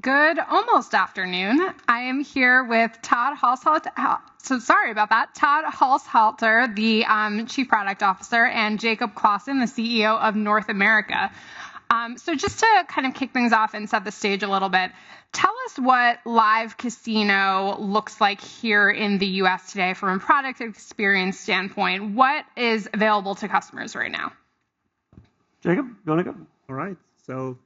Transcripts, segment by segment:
Good almost afternoon. I am here with Todd Haushalter. Sorry about that. Todd Haushalter, the Chief Product Officer, and Jacob Claesson, the CEO of North America. So just to kind of kick things off and set the stage a little bit, tell us what live casino looks like here in the U.S. today from a product experience standpoint. What is available to customers right now? Jacob, you want to go? All right. So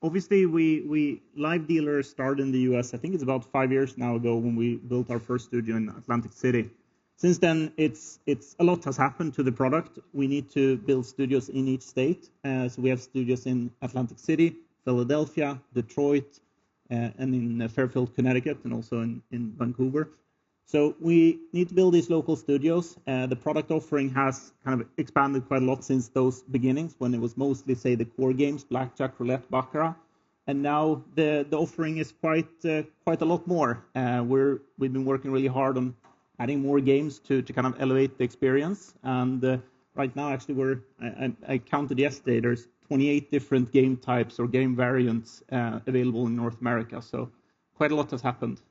obviously, we live dealers started in the US. I think it's about 5 years now ago when we built our first studio in Atlantic City. Since then, it's a lot has happened to the product. We need to build studios in each state. So we have studios in Atlantic City, Philadelphia, Detroit, and in Fairfield, Connecticut, and also in Vancouver. So we need to build these local studios. The product offering has kind of expanded quite a lot since those beginnings, when it was mostly, say, the core games, blackjack, roulette, baccarat. And now the offering is quite a lot more. We've been working really hard on adding more games to kind of elevate the experience. And right now, actually, I counted yesterday, there's 28 different game types or game variants available in North America. So quite a lot has happened.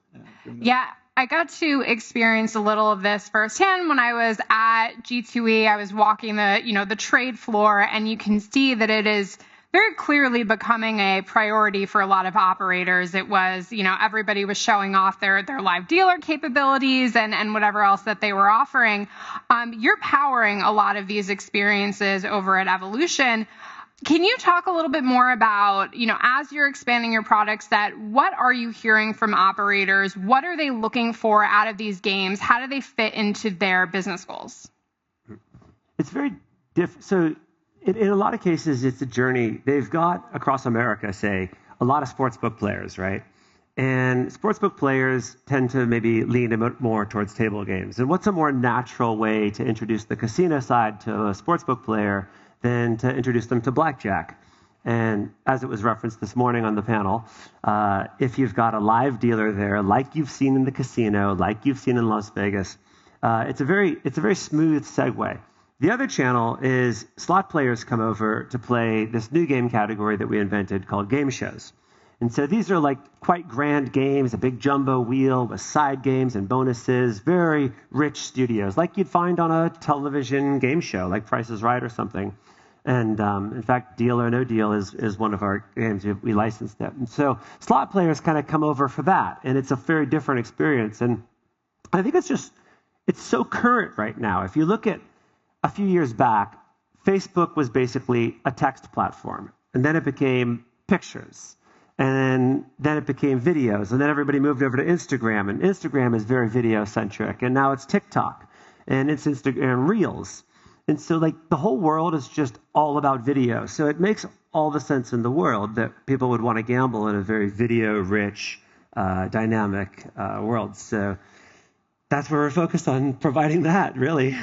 Yeah. I got to experience a little of this firsthand when I was at G2E. I was walking the trade floor, and you can see that it is very clearly becoming a priority for a lot of operators. It was, everybody was showing off their live dealer capabilities and whatever else that they were offering. You're powering a lot of these experiences over at Evolution. Can you talk a little bit more about, as you're expanding your product set, what are you hearing from operators? What are they looking for out of these games? How do they fit into their business goals? It's very different. So in a lot of cases, it's a journey. They've got, across America, say, a lot of sportsbook players, right? And sportsbook players tend to maybe lean a bit more towards table games. And what's a more natural way to introduce the casino side to a sportsbook player than to introduce them to blackjack? And as it was referenced this morning on the panel, if you've got a live dealer there, like you've seen in the casino, like you've seen in Las Vegas, it's a very smooth segue. The other channel is slot players come over to play this new game category that we invented called game shows. And so these are like quite grand games, a big jumbo wheel with side games and bonuses, very rich studios, like you'd find on a television game show, like Price is Right or something. And in fact, Deal or No Deal is one of our games. We licensed it. And so slot players kind of come over for that. And it's a very different experience. And I think it's so current right now. If you look at a few years back, Facebook was basically a text platform. And then it became pictures. And then it became videos. And then everybody moved over to Instagram. And Instagram is very video-centric. And now it's TikTok. And it's Instagram Reels. And so the whole world is just all about video. So it makes all the sense in the world that people would want to gamble in a very video-rich, dynamic world. So that's where we're focused on providing that, really.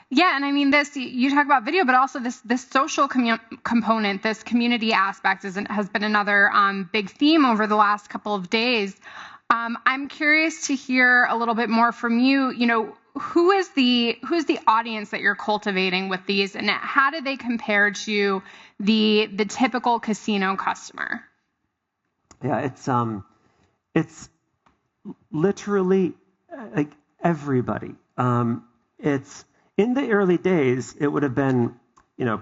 Yeah, and I mean, you talk about video, but also this social component, this community aspect has been another big theme over the last couple of days. I'm curious to hear a little bit more from you. Who's the audience that you're cultivating with these, and how do they compare to the typical casino customer? Yeah, it's literally like everybody. It's in the early days, it would have been,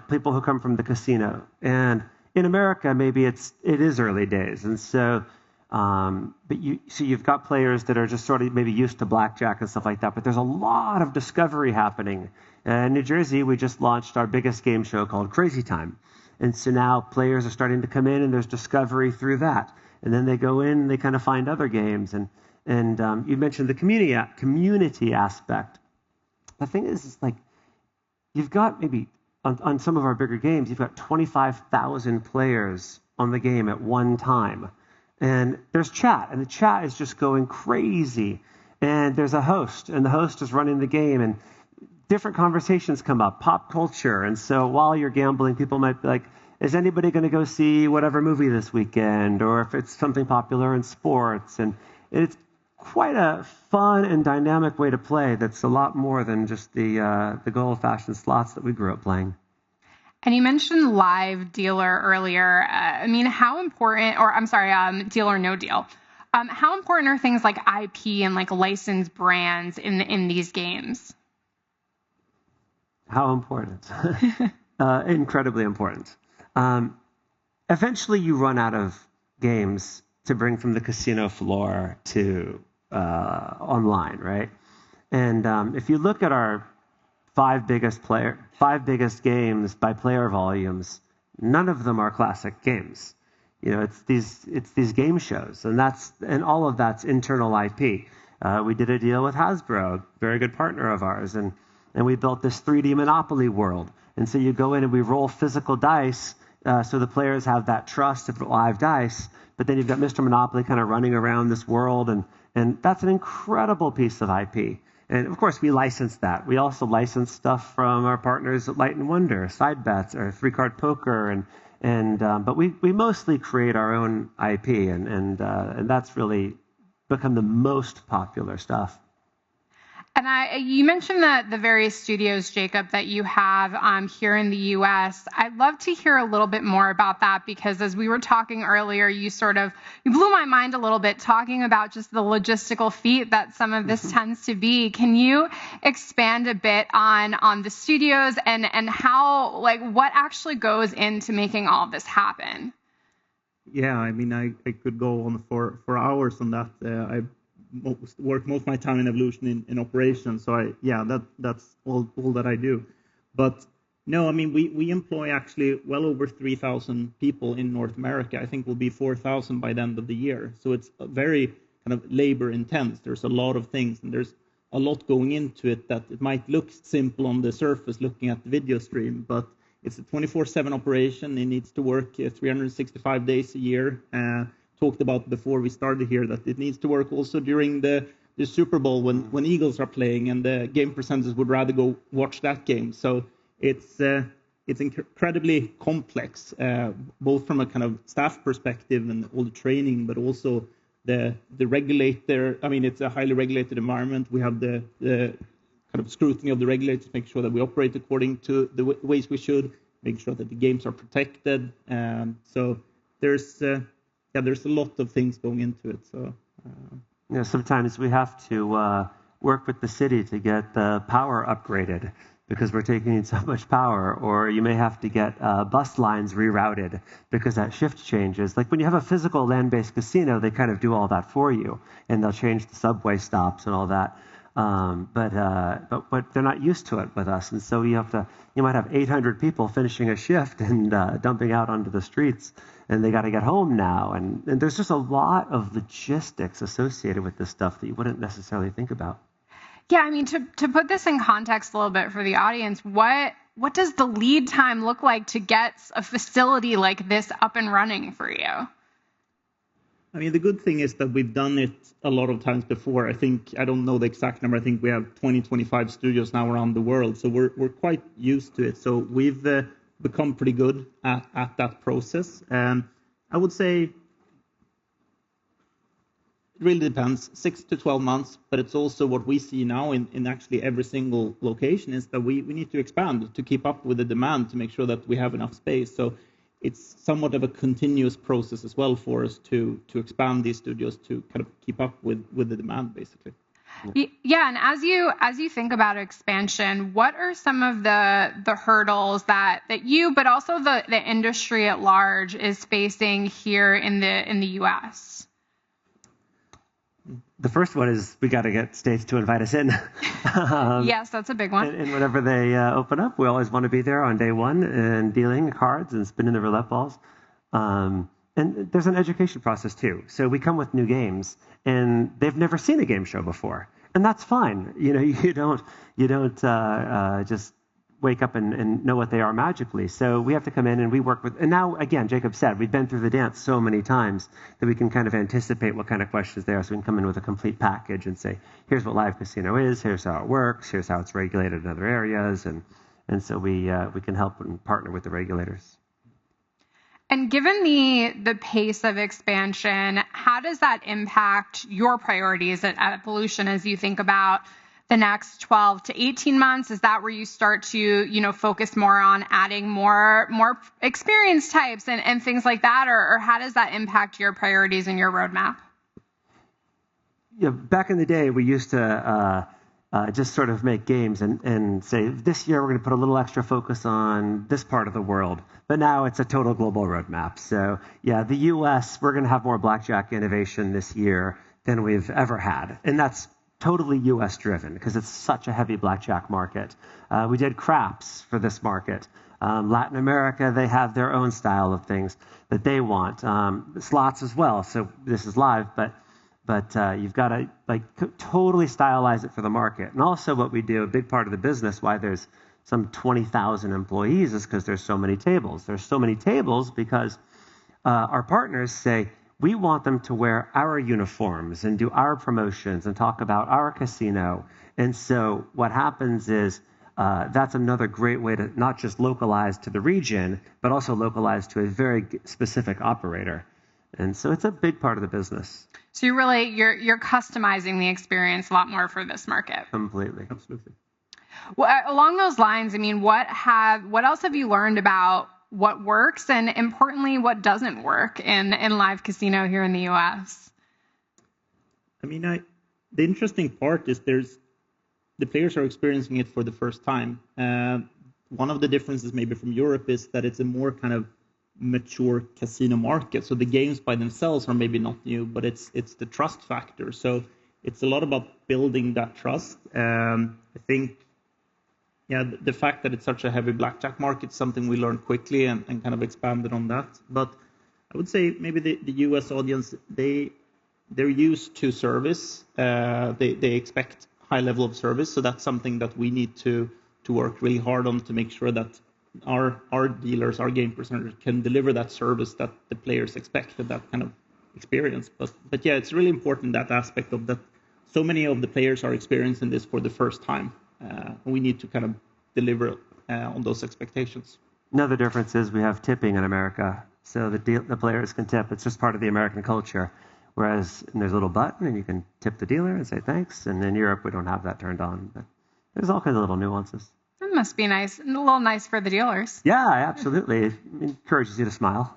people who come from the casino, and in America, maybe it is early days, and so. But you've got players that are just sort of maybe used to blackjack and stuff like that, but there's a lot of discovery happening. In New Jersey, we just launched our biggest game show called Crazy Time. And so now players are starting to come in, and there's discovery through that. And then they go in and they kind of find other games. And you mentioned the community aspect. The thing is like, you've got maybe, on some of our bigger games, you've got 25,000 players on the game at one time. And there's chat, and the chat is just going crazy. And there's a host, and the host is running the game, and different conversations come up, pop culture. And so while you're gambling, people might be like, is anybody going to go see whatever movie this weekend? Or if it's something popular in sports. And it's quite a fun and dynamic way to play that's a lot more than just the good old-fashioned slots that we grew up playing. And you mentioned live dealer earlier. I mean, how important, or I'm sorry, deal or no deal. How important are things like IP and like licensed brands in these games? How important? Incredibly important. Eventually, you run out of games to bring from the casino floor to online, right? And if you look at our five biggest games by player volumes, none of them are classic games. You know, it's these game shows, and all of that's internal IP. We did a deal with Hasbro, a very good partner of ours, and we built this 3D Monopoly world. And so you go in and we roll physical dice, so the players have that trust of live dice. But then you've got Mr. Monopoly kind of running around this world, and that's an incredible piece of IP. And of course, we license that. We also license stuff from our partners at Light & Wonder, Side Bets, or 3-Card Poker, but we mostly create our own IP, and that's really become the most popular stuff. And you mentioned that the various studios, Jacob, that you have here in the U.S. I'd love to hear a little bit more about that, because as we were talking earlier, you blew my mind a little bit talking about just the logistical feat that some of this tends to be. Can you expand a bit on the studios and how, like, what actually goes into making all of this happen? Yeah, I mean, I could go on for hours on that. I work most of my time in Evolution in operations, so that's all that I do. But no, I mean, we employ actually well over 3,000 people in North America. I think we'll be 4,000 by the end of the year. So it's very kind of labor intense. There's a lot of things, and there's a lot going into it that it might look simple on the surface looking at the video stream, but it's a 24/7 operation. It needs to work 365 days a year. Talked about before we started here that it needs to work also during the Super Bowl when Eagles are playing, and the game presenters would rather go watch that game. So it's incredibly complex, both from a kind of staff perspective and all the training, but also the regulator. I mean, it's a highly regulated environment. We have the kind of scrutiny of the regulators, make sure that we operate according to the ways we should, make sure that the games are protected. So there's a lot of things going into it. So sometimes we have to work with the city to get the power upgraded because we're taking in so much power, or you may have to get bus lines rerouted because that shift changes. Like when you have a physical land-based casino, they kind of do all that for you, and they'll change the subway stops and all that. But they're not used to it with us, and so you might have 800 people finishing a shift and dumping out onto the streets, and they got to get home now, and there's just a lot of logistics associated with this stuff that you wouldn't necessarily think about. Yeah, I mean, to put this in context a little bit for the audience, what does the lead time look like to get a facility like this up and running for you? I mean, the good thing is that we've done it a lot of times before. I don't know the exact number. I think we have 20, 25 studios now around the world. So we're quite used to it. So we've become pretty good at that process. I would say it really depends, 6 to 12 months. But it's also what we see now in actually every single location is that we need to expand to keep up with the demand, to make sure that we have enough space. So it's somewhat of a continuous process as well for us to expand these studios to kind of keep up with the demand, basically. Yeah, and as you think about expansion, what are some of the hurdles that you, but also the industry at large, is facing here in the U.S.? The first one is we got to get states to invite us in. Yes, that's a big one. And whenever they open up, we always want to be there on day one and dealing cards and spinning the roulette balls. And there's an education process too. So we come with new games, and they've never seen a game show before, and that's fine. You know, you don't just wake up and know what they are magically. So we have to come in and we work with, and now, again, Jacob said, we've been through the dance so many times that we can kind of anticipate what kind of questions there are. So we can come in with a complete package and say, here's what live casino is, here's how it works, here's how it's regulated in other areas. And so we can help and partner with the regulators. And given the pace of expansion, how does that impact your priorities at Evolution as you think about the next 12 to 18 months? Is that where you start to, focus more on adding more experience types and things like that? Or how does that impact your priorities and your roadmap? Yeah, back in the day, we used to just sort of make games and say, this year we're going to put a little extra focus on this part of the world. But now it's a total global roadmap. So yeah, the US, we're going to have more blackjack innovation this year than we've ever had. And that's totally US driven because it's such a heavy blackjack market. We did craps for this market. Latin America, they have their own style of things that they want. Slots as well. So this is live, but you've got to totally stylize it for the market. And also what we do, a big part of the business, why there's some 20,000 employees, is because there's so many tables. There's so many tables because our partners say, we want them to wear our uniforms and do our promotions and talk about our casino. And so what happens is that's another great way to not just localize to the region, but also localize to a very specific operator. And so it's a big part of the business. So you're customizing the experience a lot more for this market. Completely. Absolutely. Well, along those lines, I mean, what else have you learned about what works and, importantly, what doesn't work in live casino here in the U.S.? I mean, the interesting part is the players are experiencing it for the first time. One of the differences maybe from Europe is that it's a more kind of mature casino market. So the games by themselves are maybe not new, but it's the trust factor. So it's a lot about building that trust. I think, the fact that it's such a heavy blackjack market is something we learned quickly and kind of expanded on that. But I would say maybe the US audience, they're used to service. They expect high level of service. So that's something that we need to work really hard on to make sure that our dealers, our game presenters can deliver that service that the players expect and that kind of experience. But yeah, it's really important, that aspect of that. So many of the players are experiencing this for the first time. We need to kind of deliver on those expectations. Another difference is we have tipping in America. So the players can tip. It's just part of the American culture. Whereas there's a little button and you can tip the dealer and say thanks. And in Europe, we don't have that turned on. But there's all kinds of little nuances. That must be nice. A little nice for the dealers. Yeah, absolutely. It encourages you to smile.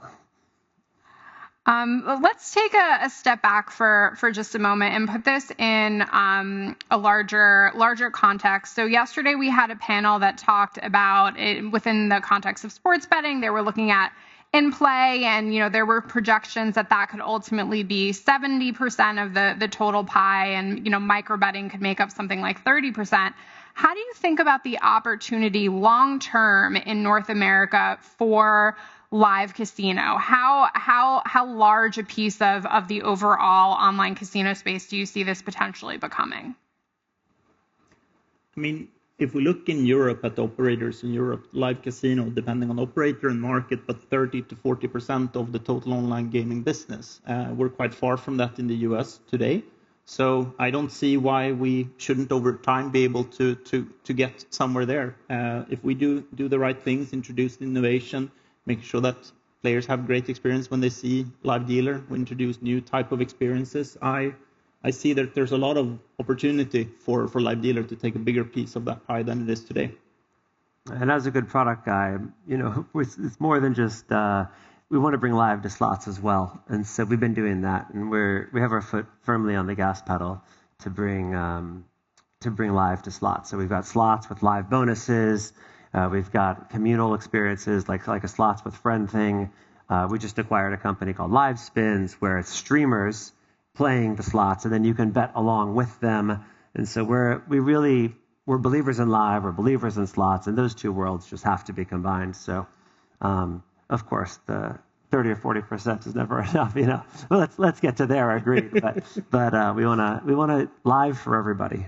Let's take a step back for just a moment and put this in a larger context. So yesterday we had a panel that talked about it within the context of sports betting. They were looking at in play, and there were projections that could ultimately be 70% of the total pie, and micro betting could make up something like 30%. How do you think about the opportunity long term in North America for live casino? How large a piece of the overall online casino space do you see this potentially becoming? I mean, if we look in Europe at the operators in Europe, live casino, depending on operator and market, but 30 to 40% of the total online gaming business. We're quite far from that in the US today. So I don't see why we shouldn't over time be able to get somewhere there. If we do the right things, introduce innovation, make sure that players have great experience when they see live dealer, we introduce new type of experiences. I see that there's a lot of opportunity for live dealer to take a bigger piece of that pie than it is today. And as a good product guy, it's more than just we want to bring live to slots as well. And so we've been doing that, and we have our foot firmly on the gas pedal to bring live to slots. So we've got slots with live bonuses. We've got communal experiences like a slots with friend thing. We just acquired a company called Live Spins, where it's streamers playing the slots, and then you can bet along with them. And so we're believers in live, we're believers in slots, and those two worlds just have to be combined. So, of course, the 30 or 40% is never enough. Well, let's get to there. Agreed. But we want live for everybody.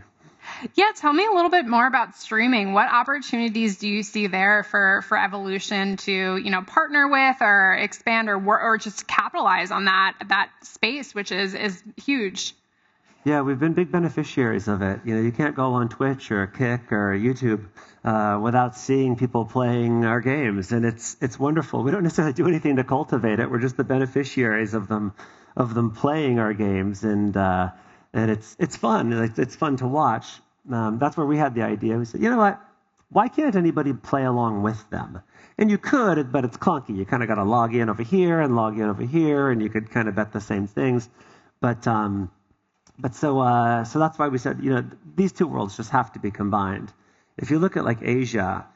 Yeah, tell me a little bit more about streaming. What opportunities do you see there for Evolution to, partner with or expand or just capitalize on that space, which is huge? Yeah, we've been big beneficiaries of it. You can't go on Twitch or Kick or YouTube without seeing people playing our games, and it's wonderful. We don't necessarily do anything to cultivate it. We're just the beneficiaries of them playing our games, and it's fun. It's fun to watch. that's where we had the idea. We said, you know what? Why can't anybody play along with them? And you could, but it's clunky. You kind of got to log in over here and log in over here, and you could kind of bet the same things. But so that's why we said, these two worlds just have to be combined. If you look at like Asia,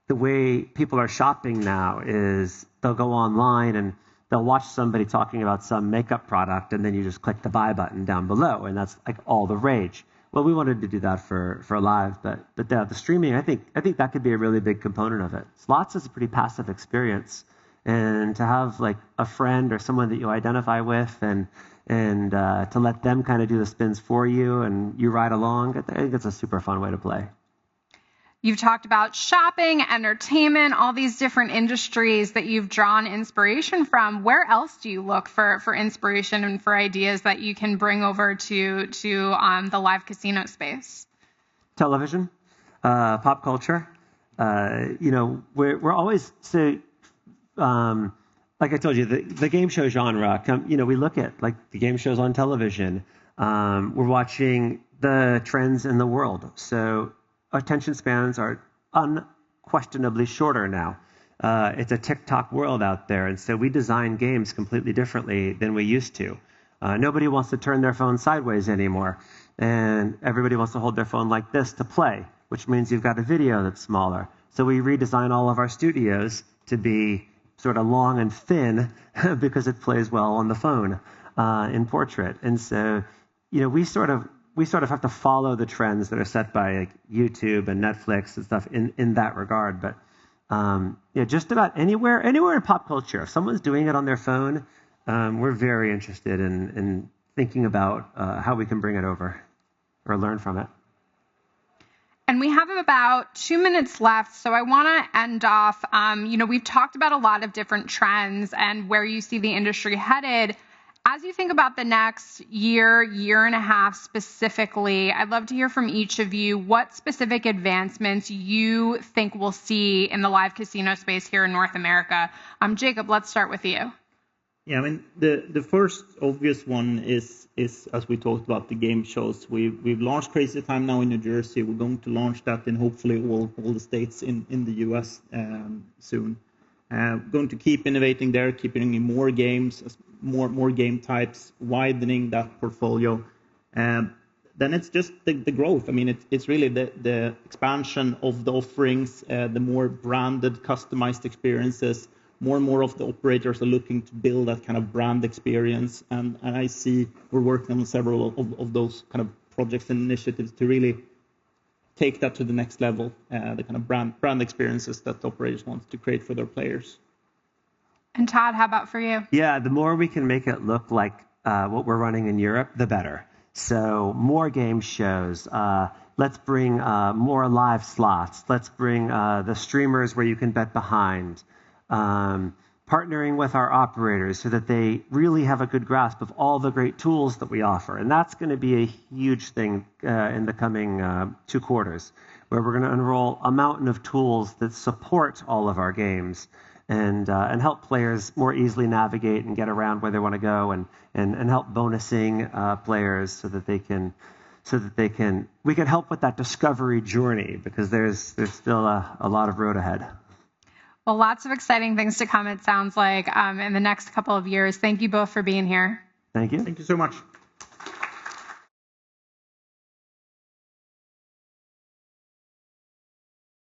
the way people are shopping now is they'll go online and they'll watch somebody talking about some makeup product, and then you just click the buy button down below, and that's like all the rage. Well, we wanted to do that for live, but the streaming, I think that could be a really big component of it. Slots is a pretty passive experience, and to have like a friend or someone that you identify with, and to let them kind of do the spins for you, and you ride along, I think it's a super fun way to play. You've talked about shopping, entertainment, all these different industries that you've drawn inspiration from. Where else do you look for inspiration and for ideas that you can bring over to the live casino space? Television, pop culture. We're always like I told you, the game show genre. We look at like the game shows on television. We're watching the trends in the world. So attention spans are unquestionably shorter now. It's a TikTok world out there, and so we design games completely differently than we used to. Nobody wants to turn their phone sideways anymore, and everybody wants to hold their phone like this to play, which means you've got a video that's smaller. So we redesign all of our studios to be sort of long and thin because it plays well on the phone in portrait. And so, we sort of have to follow the trends that are set by like YouTube and Netflix and stuff in that regard. But just about anywhere in pop culture, if someone's doing it on their phone, we're very interested in thinking about how we can bring it over or learn from it. And we have about 2 minutes left, so I want to end off. We've talked about a lot of different trends and where you see the industry headed. As you think about the next year and a half specifically, I'd love to hear from each of you what specific advancements you think we'll see in the live casino space here in North America. Jacob, let's start with you. Yeah, I mean, the first obvious one is as we talked about the game shows. We've launched Crazy Time now in New Jersey. We're going to launch that in hopefully all the states in the US soon. Going to keep innovating there, keeping in more games, more game types, widening that portfolio. Then it's just the growth. I mean, it's really the expansion of the offerings, the more branded, customized experiences. More and more of the operators are looking to build that kind of brand experience, and I see we're working on several of those kind of projects and initiatives to really take that to the next level, the kind of brand experiences that the operators want to create for their players. And Todd, how about for you? Yeah, the more we can make it look like what we're running in Europe, the better. So more game shows. Let's bring more live slots. Let's bring the streamers where you can bet behind. Partnering with our operators so that they really have a good grasp of all the great tools that we offer. And that's going to be a huge thing in the coming 2 quarters, where we're going to unroll a mountain of tools that support all of our games and help players more easily navigate and get around where they want to go, and help bonusing players so that we can help with that discovery journey, because there's still a lot of road ahead. Well, lots of exciting things to come, it sounds like, in the next couple of years. Thank you both for being here. Thank you. Thank you so much.